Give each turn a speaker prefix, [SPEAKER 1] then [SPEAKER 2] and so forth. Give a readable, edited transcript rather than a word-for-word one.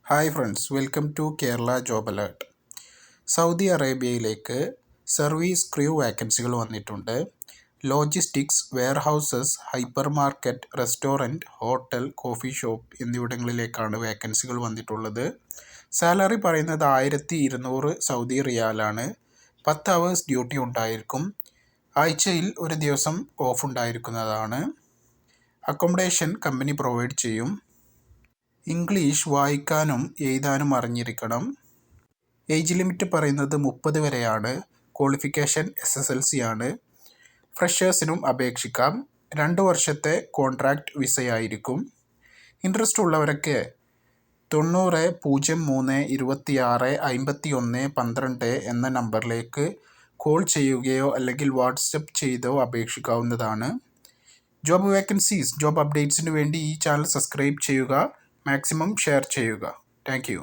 [SPEAKER 1] Hi friends, welcome to Kerala job alert. Saudi അറേബ്യയിലേക്ക് service crew വാക്കൻസികൾ വന്നിട്ടുണ്ട്. Logistics, warehouses, hyper market, restaurant, hotel, coffee shop എന്നിവിടങ്ങളിലേക്കാണ് വാക്കൻസികൾ വന്നിട്ടുള്ളത്. സാലറി പറയുന്നത് 1200 സൗദി റിയാലാണ്. 10 hours ഡ്യൂട്ടി ഉണ്ടായിരിക്കും. ആഴ്ചയിൽ ഒരു ദിവസം ഓഫ് ഉണ്ടായിരിക്കുന്നതാണ്. അക്കോമഡേഷൻ കമ്പനി പ്രൊവൈഡ് ചെയ്യും. ഇംഗ്ലീഷ് വായിക്കാനും എഴുതാനും അറിഞ്ഞിരിക്കണം. ഏജ് ലിമിറ്റ് പറയുന്നത് 30 വരെയാണ്. ക്വാളിഫിക്കേഷൻ SSLC ആണ്. ഫ്രഷേഴ്സിനും അപേക്ഷിക്കാം. 2 വർഷത്തെ കോൺട്രാക്റ്റ് വിസയായിരിക്കും. ഇൻട്രസ്റ്റ് ഉള്ളവരൊക്കെ 90-03-26-51-12 എന്ന നമ്പറിലേക്ക് കോൾ ചെയ്യുകയോ അല്ലെങ്കിൽ വാട്സപ്പ് ചെയ്തോ അപേക്ഷിക്കാവുന്നതാണ്. ജോബ് വേക്കൻസീസ്, ജോബ് അപ്ഡേറ്റ്സിനു വേണ്ടി ഈ ചാനൽ സബ്സ്ക്രൈബ് ചെയ്യുക, മാക്സിമം ഷെയർ ചെയ്യുക. Thank you.